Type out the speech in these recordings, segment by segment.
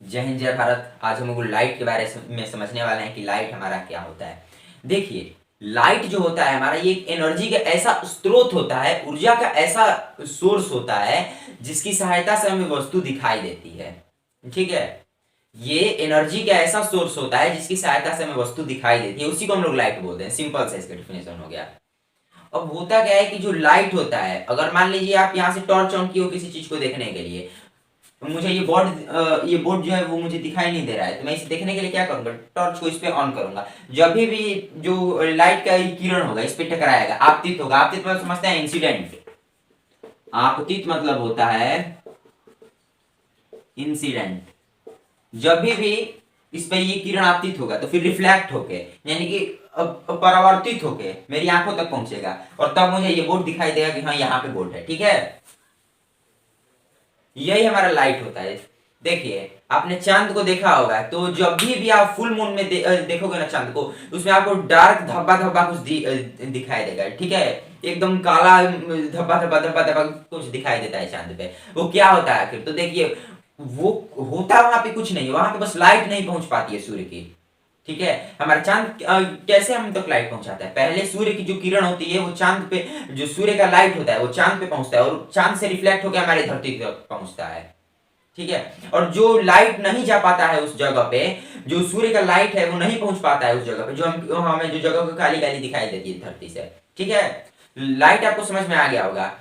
जय हिंद जय भारत। आज हम लोग लाइट के बारे में समझने वाले हैं कि लाइट हमारा क्या होता है। देखिए, लाइट जो होता है हमारा, ये एक एनर्जी का ऐसा स्रोत होता है, ऊर्जा का ऐसा सोर्स होता है जिसकी सहायता से हमें वस्तु दिखाई देती है। ठीक है, ये एनर्जी का ऐसा सोर्स होता है जिसकी सहायता से हमें वस्तु दिखाई देती है, उसी को हम लोग लाइट बोलते हैं। सिंपल से इसका डेफिनेशन हो गया। अब होता क्या है कि जो लाइट होता है, अगर मान लीजिए आप यहाँ से टॉर्च ऑन किए हो किसी चीज को देखने के लिए, तो मुझे ये बोर्ड जो है वो मुझे दिखाई नहीं दे रहा है, तो मैं इसे देखने के लिए क्या करूंगा, टॉर्च को इस पे ऑन करूंगा। जब भी जो लाइट का किरण होगा इस पे टकराएगा, आपतित होगा। आपतित मतलब समझते हैं, इंसिडेंट। आपतित मतलब होता है इंसिडेंट। जब भी इस पे ये किरण आपतित होगा तो फिर रिफ्लेक्ट होके, यानी कि परावर्तित होके मेरी आंखों तक पहुंचेगा, और तब मुझे ये बोर्ड दिखाई देगा कि हाँ यहाँ पे बोर्ड है। ठीक है, यही हमारा लाइट होता है। देखिए, आपने चांद को देखा होगा, तो जब भी आप फुल मून में देखोगे ना चांद को, उसमें आपको डार्क धब्बा धब्बा कुछ दिखाई देगा। ठीक है, एकदम काला धब्बा धब्बा धब्बा धब्बा कुछ दिखाई देता है चांद पे। वो क्या होता है फिर? तो देखिए, वो होता वहां पे कुछ नहीं है, वहां पे बस लाइट नहीं पहुंच पाती है सूर्य की। ठीक है, हमारा चांद कैसे हम तक लाइट पहुंचाता है? पहले सूर्य की जो किरण होती है वो चांद पे, जो सूर्य का लाइट होता है वो चांद पे पहुंचता है, और चांद से रिफ्लेक्ट होकर हमारी धरती तक पहुंचता है। ठीक है, और जो लाइट नहीं जा पाता है उस जगह पे, जो सूर्य का लाइट है वो नहीं पहुंच पाता है उस जगह पे, जो हमें जो जगह को काली काली दिखाई देती है धरती से। ठीक है, लाइट आपको समझ में आ गया होगा।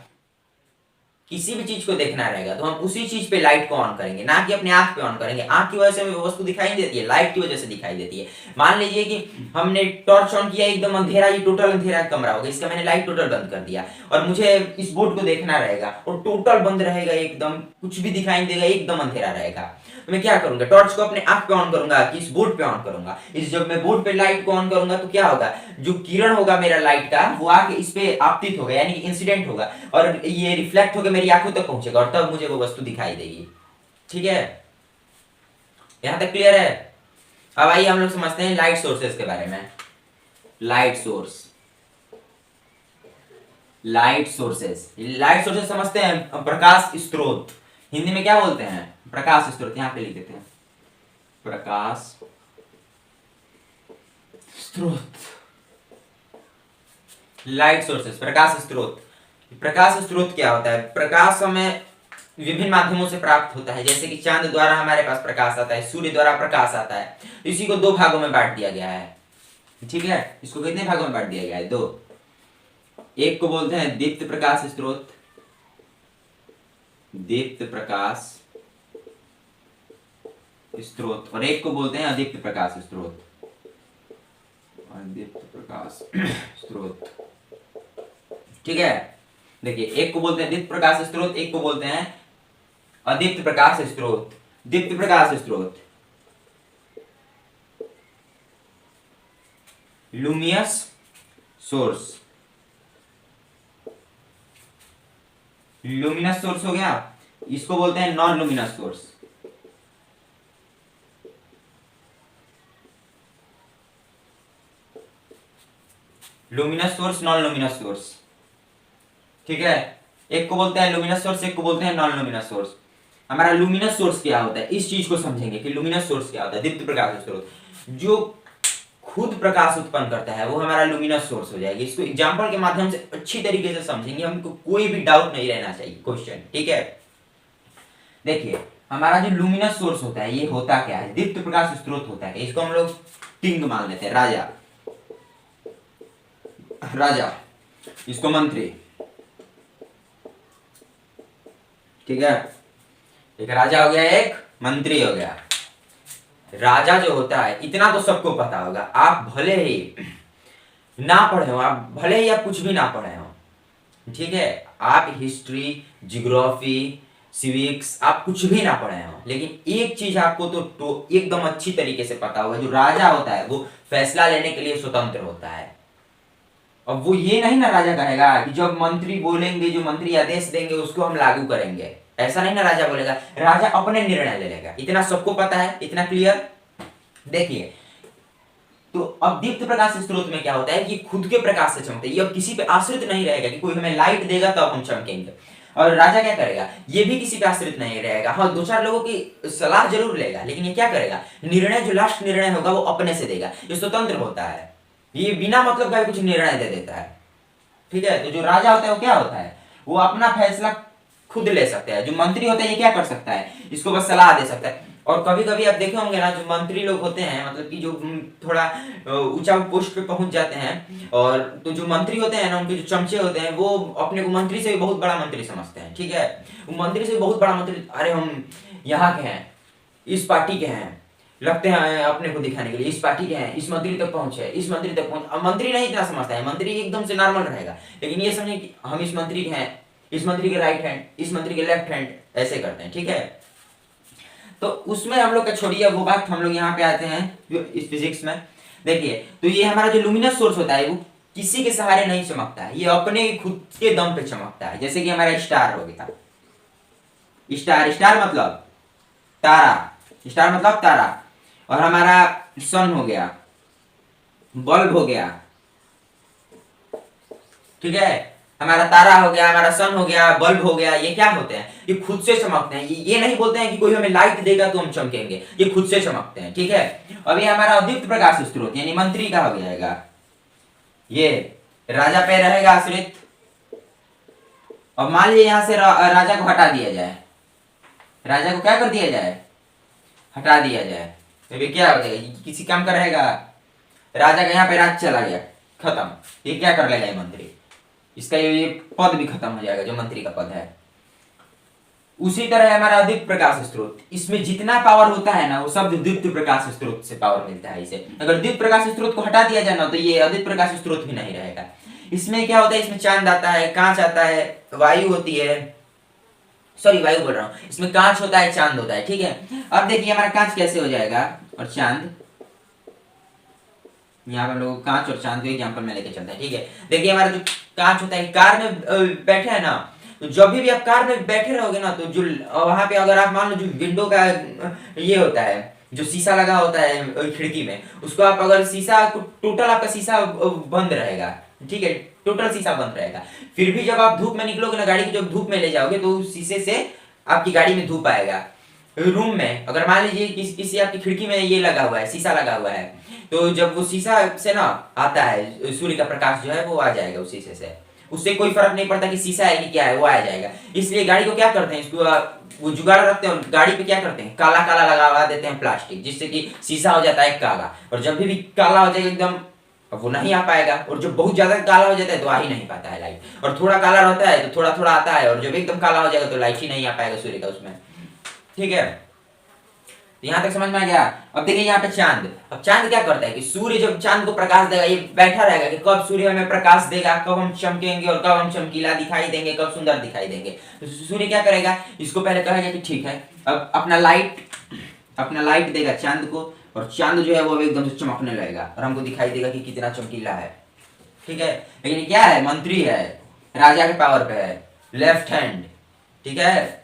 किसी भी चीज को देखना रहेगा तो हम उसी चीज पे लाइट को ऑन करेंगे, ना कि अपने आंख पे ऑन करेंगे। आंख की वजह से वो वस्तु दिखाई नहीं देती है, लाइट की वजह से दिखाई देती है। मान लीजिए कि हमने टॉर्च ऑन किया, एकदम अंधेरा, ये टोटल अंधेरा कमरा होगा, इसका मैंने लाइट टोटल बंद कर दिया, और मुझे इस बोर्ड को देखना रहेगा, और टोटल बंद रहेगा, एकदम कुछ भी दिखाई नहीं देगा, एकदम अंधेरा रहेगा। तो मैं क्या करूंगा, टॉर्च को अपने आंख पे ऑन करूंगा कि इस बोर्ड पे ऑन करूंगा। इस जब मैं बोर्ड पे लाइट को ऑन करूंगा तो क्या होगा, जो किरण होगा मेरा लाइट का वो आके इस पे आपतित होगा, यानी कि इंसिडेंट होगा, और ये रिफ्लेक्ट होकर मेरी आंखों तक पहुंचेगा, और तब मुझे वो वस्तु दिखाई देगी। ठीक है, यहां तक क्लियर है? अब आइए हम लोग समझते हैं लाइट सोर्सेस के बारे में। Light source, light sources, light sources समझते हैं, प्रकाश स्रोत। हिंदी में क्या बोलते हैं? प्रकाश स्रोत। यहां पे लिख देते हैं प्रकाश स्रोत। लाइट सोर्सेस, प्रकाश स्रोत। प्रकाश स्रोत क्या होता है? प्रकाश हमें विभिन्न माध्यमों से प्राप्त होता है, जैसे कि चांद द्वारा हमारे पास प्रकाश आता है, सूर्य द्वारा प्रकाश आता है। इसी को दो भागों में बांट दिया गया है। ठीक है, इसको कितने भागों में बांट दिया गया है? दो। एक को बोलते हैं दीप्त प्रकाश स्रोत, दीप्त प्रकाश स्रोत, और एक को बोलते हैं अदीप्त प्रकाश स्रोत, अदीप्त प्रकाश स्रोत। ठीक है, देखिए, एक को बोलते हैं दीप्त प्रकाश स्रोत, एक को बोलते हैं अदीप्त प्रकाश स्रोत। दीप्त प्रकाश स्रोत, लुमियस सोर्स, लुमिनस सोर्स हो गया। इसको बोलते हैं non luminous source. Luminous source, non luminous source. ठीक है, एक को बोलते हैं लुमिनस सोर्स, एक को बोलते हैं नॉन लुमिनस सोर्स। हमारा लुमिनस सोर्स क्या होता है, इस चीज को समझेंगे कि लुमिनस सोर्स क्या होता है। दीप्त प्रकाश स्रोत जो खुद प्रकाश उत्पन्न करता है वो हमारा लुमिनस सोर्स हो जाएगा। इसको एग्जांपल के माध्यम से अच्छी तरीके से समझेंगे, हमको कोई भी डाउट नहीं रहना चाहिए क्वेश्चन। ठीक है, देखिए, हमारा जो लुमिनस सोर्स होता है ये होता क्या है? दीप्त प्रकाश स्रोत होता है। इसको हम लोग किंग मान लेते हैं, राजा, राजा, इसको मंत्री। ठीक है, एक राजा हो गया, एक मंत्री हो गया। राजा जो होता है, इतना तो सबको पता होगा, आप भले ही ना पढ़े हो, आप भले ही आप कुछ भी ना पढ़े हो, ठीक है, आप हिस्ट्री, जियोग्राफी, सिविक्स, आप कुछ भी ना पढ़े हो, लेकिन एक चीज आपको तो एकदम अच्छी तरीके से पता होगा, जो राजा होता है वो फैसला लेने के लिए स्वतंत्र होता है। अब वो ये नहीं ना राजा कहेगा कि जब मंत्री बोलेंगे, जो मंत्री आदेश देंगे उसको हम लागू करेंगे, ऐसा नहीं ना राजा बोलेगा। राजा अपने निर्णय ले लेगा, इतना सबको पता है, इतना क्लियर। देखिए, तो अब दीप्त प्रकाश स्रोत में क्या होता है कि खुद के प्रकाश से चमकते हैं, ये अब किसी पे आश्रित नहीं रहेगा कि कोई हमें लाइट देगा तब हम चमकेंगे। और राजा क्या करेगा, ये भी किसी पे आश्रित नहीं रहेगा। हाँ, दो चार लोगों की सलाह जरूर लेगा, लेकिन ये क्या करेगा, निर्णय जो लास्ट निर्णय होगा वो अपने से देगा। ये स्वतंत्र होता है, ये बिना मतलब का कुछ निर्णय दे देता है। ठीक है, तो जो राजा होता है वो क्या होता है, वो अपना फैसला खुद ले सकता है। जो मंत्री होता है ये क्या कर सकता है, इसको बस सलाह दे सकता है। और कभी कभी आप देखे होंगे ना, जो मंत्री लोग होते हैं, मतलब कि जो थोड़ा ऊंचा पोस्ट पे पहुंच जाते हैं, और तो जो मंत्री होते हैं ना, उनके जो चमचे होते हैं, वो अपने को मंत्री से भी बहुत बड़ा मंत्री समझते हैं। ठीक है, वो मंत्री से भी बहुत बड़ा मंत्री, अरे हम यहाँ के हैं, इस पार्टी के हैं, लगते हैं अपने को दिखाने के लिए, इस पार्टी के हैं, इस मंत्री तक पहुंचे, इस मंत्री तक पहुंच। अब मंत्री नहीं इतना समझता है, मंत्री एकदम से नॉर्मल रहेगा, लेकिन ये समझे कि हम इस मंत्री के हैं, इस मंत्री के राइट हैंड, इस मंत्री के लेफ्ट हैंड, ऐसे करते हैं। ठीक है, तो उसमें हम लोग का छोड़िए वो बात, हम लोग यहाँ पे आते हैं इस फिजिक्स में। देखिए, तो ये हमारा जो लुमिनस सोर्स होता है वो किसी के सहारे नहीं चमकता है, ये अपने खुद के दम पे चमकता है। जैसे कि हमारा स्टार हो गया, स्टार, स्टार मतलब तारा, स्टार मतलब तारा, और हमारा सन हो गया, बल्ब हो गया। ठीक है, हमारा तारा हो गया, हमारा सन हो गया, बल्ब हो गया, ये क्या होते हैं, ये खुद से चमकते हैं। ये नहीं बोलते हैं कि कोई हमें लाइट देगा तो हम चमकेंगे, ये खुद से चमकते हैं। ठीक है, अब ये हमारा अदीप्त प्रकाश स्रोत यानी मंत्री का हो जाएगा, ये राजा पे रहेगा आश्रित। अब मान लीजिए यहां से राजा को हटा दिया जाए, राजा को क्या कर दिया जाए, हटा दिया जाए, तो ये क्या हो जाएगा, किसी काम का रहेगा, राजा का यहाँ पे राज चला गया, खत्म। ये क्या कर लेगा, ये मंत्री, इसका ये पद भी खत्म हो जाएगा, जो मंत्री का पद है। उसी तरह हमारा अदीप्त प्रकाश स्रोत, इसमें जितना पावर होता है ना, वो सब दीप्त प्रकाश स्रोत से पावर मिलता है इसे। अगर दीप्त प्रकाश स्रोत को हटा दिया जाए ना, तो ये अदीप्त प्रकाश स्रोत भी नहीं रहेगा। इसमें क्या होता है, इसमें चांद आता है, कांच आता है, वायु होती है, सॉरी वायु बोल रहा हूं, इसमें कांच होता है, चांद होता है। ठीक है, अब देखिए हमारा कांच कैसे हो जाएगा और चांद, यहाँ पर लोग कांच और चांद को एग्जांपल में लेके चलते हैं। ठीक है, देखिए हमारा जो कांच होता है, कार में बैठे हैं ना, तो जब भी आप कार में बैठे रहोगे ना, तो जो वहां पे अगर आप मान लो जो विंडो का ये होता है, जो शीशा लगा होता है खिड़की में, उसको आप अगर शीशा टोटल आपका शीशा बंद रहेगा। ठीक है, टोटल शीशा बंद रहेगा, फिर भी जब आप धूप में निकलोगे ना, गाड़ी की जब धूप में ले जाओगे, तो शीशे से आपकी गाड़ी में धूप आएगा। रूम में अगर मान लीजिए किसी आपकी खिड़की में ये लगा हुआ है, शीशा लगा हुआ है, तो जब वो शीशा से ना आता है, सूर्य का प्रकाश जो है वो आ जाएगा उस शीशे से, उससे कोई फर्क नहीं पड़ता कि शीशा है कि क्या है, वो आ जाएगा। इसलिए गाड़ी को क्या करते हैं, इसको वो जुगाड़ रखते हैं, गाड़ी पे क्या करते हैं, काला काला लगा देते हैं प्लास्टिक, जिससे कि शीशा हो जाता है काला, और जब भी काला हो जाएगा एकदम, अब वो नहीं आ पाएगा। और जब बहुत ज्यादा काला हो जाता है तो आ ही नहीं पाता है लाइट, और थोड़ा काला रहता है तो थोड़ा थोड़ा आता है, और जब एकदम काला हो जाएगा तो लाइट ही नहीं आ पाएगा सूर्य का उसमें। ठीक है, यहां तक समझ में आ गया। अब देखिए यहाँ पे चांद, अब चांद क्या करता है कि सूर्य जब चांद को प्रकाश देगा, ये बैठा रहेगा कि कब सूर्य हमें प्रकाश देगा, कब हम चमकेंगे और कब हम चमकीला दिखाई देंगे, कब सुंदर दिखाई देंगे। तो सूर्य क्या करेगा, इसको पहले कहेगा कि ठीक है, अब अपना लाइट देगा चांद को, और चांद जो है वो एकदम से चमकने लगेगा और हमको दिखाई देगा कि कितना चमकीला है। ठीक है, लेकिन क्या है, मंत्री है, राजा के पावर पे है, लेफ्ट हैंड। ठीक है,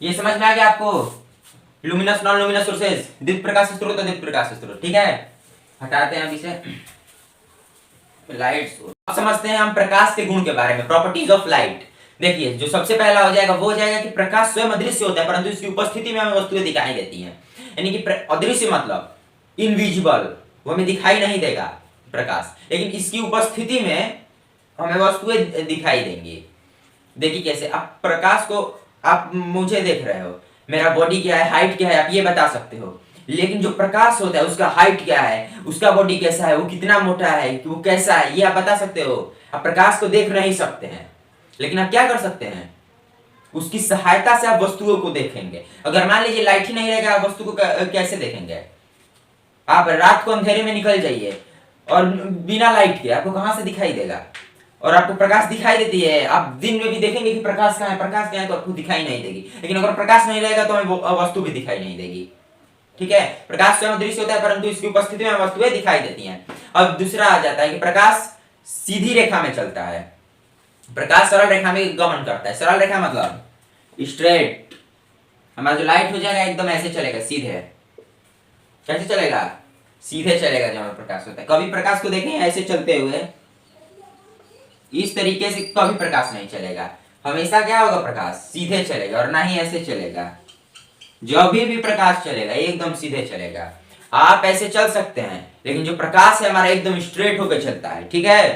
ये समझ में आ गया आपको, लुमिनस नॉन लुमिनस सोर्सेज, दीप्त प्रकाश स्रोत, दीप्त प्रकाश स्रोत। ठीक है, हटाते हैं अब इसे, लाइट। अब समझते हैं हम प्रकाश के गुण के बारे में, प्रॉपर्टीज ऑफ लाइट। देखिए, जो सबसे पहला हो जाएगा वो हो जाएगा कि प्रकाश स्वयं अदृश्य होता है, परंतु इसकी उपस्थिति में हमें वस्तुएं दिखाई देती हैं। यानी कि अदृश्य मतलब इनविजिबल, वो हमें दिखाई नहीं देगा प्रकाश, लेकिन इसकी उपस्थिति में हमें वस्तुएं दिखाई देंगी। देखिए कैसे, आप प्रकाश को, आप मुझे देख रहे हो, मेरा बॉडी क्या है, हाइट क्या है, आप ये बता सकते हो, लेकिन जो प्रकाश होता है उसका हाइट क्या है, उसका बॉडी कैसा है, वो कितना मोटा है, कि वो कैसा है, ये आप बता सकते हो। आप प्रकाश को देख नहीं सकते हैं, लेकिन आप क्या कर सकते हैं, उसकी सहायता से आप वस्तुओं को देखेंगे। अगर मान लीजिए लाइट ही नहीं रहेगा, आप वस्तु को कैसे देखेंगे। आप रात को अंधेरे में निकल जाइए और बिना लाइट के आपको कहां से दिखाई देगा, और आपको प्रकाश दिखाई देती है, आप दिन में भी देखेंगे कि प्रकाश कहाँ है, प्रकाश कहाँ है, तो आपको दिखाई नहीं देगी। लेकिन अगर प्रकाश नहीं रहेगा तो हमें वस्तु भी दिखाई नहीं देगी। ठीक है, प्रकाश स्वयं दृश्य होता है, परंतु इसकी उपस्थिति में वस्तुएं दिखाई देती हैं। अब दूसरा आ जाता है कि प्रकाश सीधी रेखा में चलता है, प्रकाश सरल रेखा में गमन करता है। सरल रेखा मतलब स्ट्रेट, हमारा जो लाइट हो जाएगा एकदम ऐसे चलेगा, सीधे। कैसे चलेगा, सीधे चलेगा जब प्रकाश होता है। कभी प्रकाश को देखें ऐसे चलते हुए, इस तरीके से कभी प्रकाश नहीं चलेगा। हमेशा क्या होगा, प्रकाश सीधे चलेगा और ना ही ऐसे चलेगा। जब भी प्रकाश चलेगा एकदम सीधे चलेगा। आप ऐसे चल सकते हैं, लेकिन जो प्रकाश है हमारा एकदम स्ट्रेट होकर चलता है। ठीक है,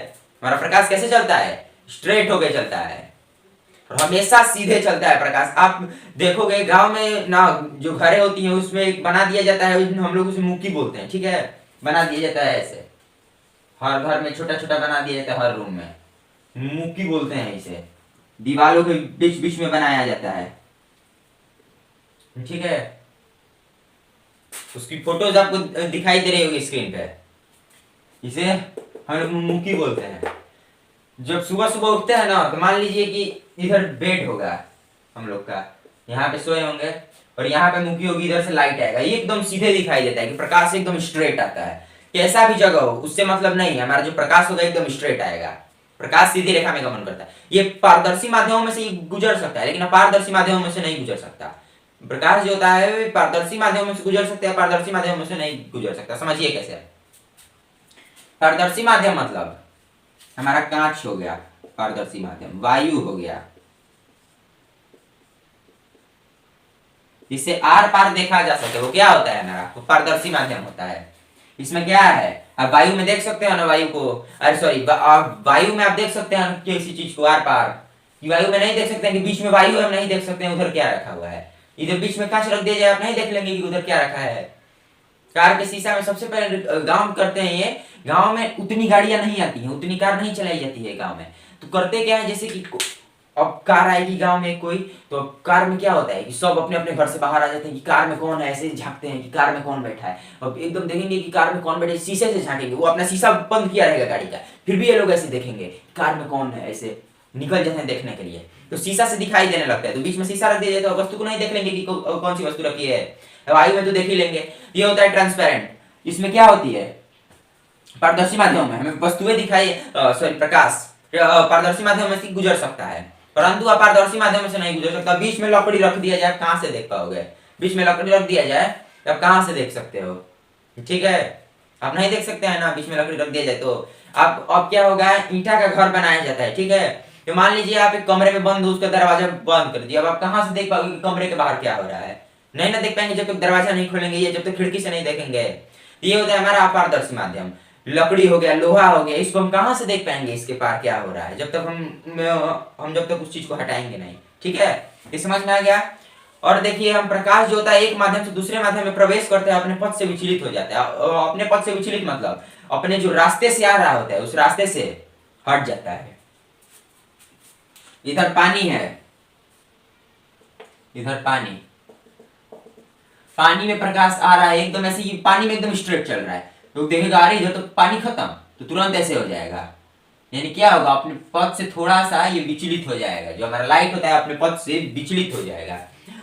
हमारा प्रकाश कैसे चलता है, स्ट्रेट होकर चलता है और हमेशा सीधे चलता है प्रकाश। आप देखोगे गांव में ना, जो घरें होती हैं उसमें एक बना दिया जाता है, हम लोग उसे मुक्की बोलते हैं। ठीक है, बना दिया जाता है ऐसे, हर घर में छोटा छोटा बना दिया जाता है, हर रूम में मुक्की बोलते हैं इसे। दीवारों के बीच बीच में बनाया जाता है। ठीक है, उसकी फोटोज आपको दिखाई दे रही होगी स्क्रीन पे। इसे हम लोग मुक्की बोलते हैं। जब सुबह सुबह उठते हैं ना, तो मान लीजिए कि इधर बेड होगा हम लोग का, यहाँ पे सोए होंगे और यहाँ पे मुक्की होगी, इधर से लाइट आएगा, ये एकदम सीधे दिखाई देता है कि प्रकाश एकदम स्ट्रेट आता है। कैसा भी जगह हो उससे मतलब नहीं है, हमारा जो प्रकाश होगा एकदम स्ट्रेट आएगा। प्रकाश सीधी रेखा में गमन करता है। ये पारदर्शी माध्यमों में से गुजर सकता है, लेकिन अपारदर्शी माध्यमों में से नहीं गुजर सकता। प्रकाश जो होता है पारदर्शी माध्यमों में से गुजर सकता है, पारदर्शी माध्यमों में से नहीं गुजर सकता। समझिए कैसे। पारदर्शी माध्यम मतलब हमारा कांच हो गया, पारदर्शी माध्यम वायु हो गया, जिससे आर पार देखा जा सके, वो क्या होता है हमारा, वो पारदर्शी माध्यम होता है। इसमें क्या है, आप वायु में देख सकते हो ना, वायु को, अरे सॉरी, वायु में आप देख सकते हैं किसी चीज को आर पार। वायु में नहीं देख सकते हैं कि बीच में वायु है, हम नहीं देख सकते हैं उधर क्या रखा हुआ है। इधर बीच में कांच रख दिया जाए, आप नहीं देख लेंगे कि उधर क्या रखा है। कार के शीशा में सबसे पहले गांव करते हैं ये, गांव में उतनी गाड़ियां नहीं आती हैं, उतनी कार नहीं चलाई जाती है गांव में। तो करते क्या है, जैसे कि अब कार आएगी गांव में कोई, तो कार में क्या होता है कि सब अपने अपने घर से बाहर आ जाते हैं कि कार में कौन है, ऐसे झांकते हैं कि कार में कौन बैठा है। अब एकदम देखेंगे कि कार में कौन बैठे, शीशे से झांकेंगे, वो अपना शीशा बंद किया रहेगा गाड़ी का, फिर भी ये लोग ऐसे देखेंगे कार में कौन है, ऐसे निकल जाते हैं देखने के लिए। तो शीशा से दिखाई देने लगता है, तो बीच में शीशा रख दिया जाए तो वस्तु को नहीं देख लेंगे कि कौन सी वस्तु रखी है। वायु में तो देख ही लेंगे। ये होता है ट्रांसपेरेंट। इसमें क्या होती है, पारदर्शी माध्यम में हमें वस्तुएं दिखाई, सॉरी प्रकाश पारदर्शी माध्यम में से गुजर सकता है, परंतु अपारदर्शी माध्यम से नहीं गुजर सकता। बीच में लकड़ी रख दिया जाए, कहां से देख पाओगे, बीच में लकड़ी रख दिया जाए तब कहां से देख सकते हो। ठीक है, आप नहीं देख सकते हैं ना, बीच में लकड़ी रख दिया जाए तो। आप अब क्या होगा, ईंटा का घर बनाया जाता है। ठीक है, तो मान लीजिए आप एक कमरे में बंद हो, उसका दरवाजा बंद कर दिया, अब आप कहां से देख पाओगे कमरे के बाहर क्या हो रहा है, नहीं ना देख पाएंगे जब तक दरवाजा नहीं खोलेंगे, या जब तक खिड़की से नहीं देखेंगे। ये होता है हमारा अपारदर्शी माध्यम। लकड़ी हो गया, लोहा हो गया, इसको हम कहां से देख पाएंगे इसके पार क्या हो रहा है, जब तक हम जब तक उस चीज को हटाएंगे नहीं। ठीक है, ये समझ में आ गया। और देखिए, हम प्रकाश जो होता है एक माध्यम से दूसरे माध्यम में प्रवेश करते हैं, अपने पथ से विचलित हो जाता है। अपने पथ से विचलित मतलब अपने जो रास्ते से आ रहा होता है उस रास्ते से हट जाता है। इधर पानी है, इधर पानी, पानी में प्रकाश आ रहा है एकदम ऐसे, पानी में एकदम स्ट्रेट चल रहा है, लोग देखेगा अरे इधर तो पानी खत्म, तो तुरंत ऐसे हो जाएगा। यानी क्या होगा, अपने पथ से थोड़ा सा ये विचलित हो जाएगा, जो हमारा लाइट होता है अपने पथ से विचलित हो जाएगा।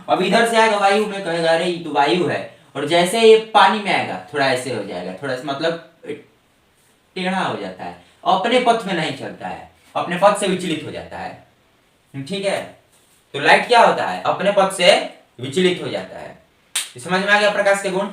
अब इधर से आएगा वायु में, कहेगा अरे ये तो वायु है, और जैसे ये पानी में आएगा थोड़ा ऐसे हो जाएगा, थोड़ा सा मतलब टेढ़ा हो जाता है, अपने पथ में नहीं चलता है, अपने पथ से विचलित हो जाता है। ठीक है, तो लाइट क्या होता है, अपने पथ से विचलित हो जाता है। समझ में आ गया प्रकाश के गुण।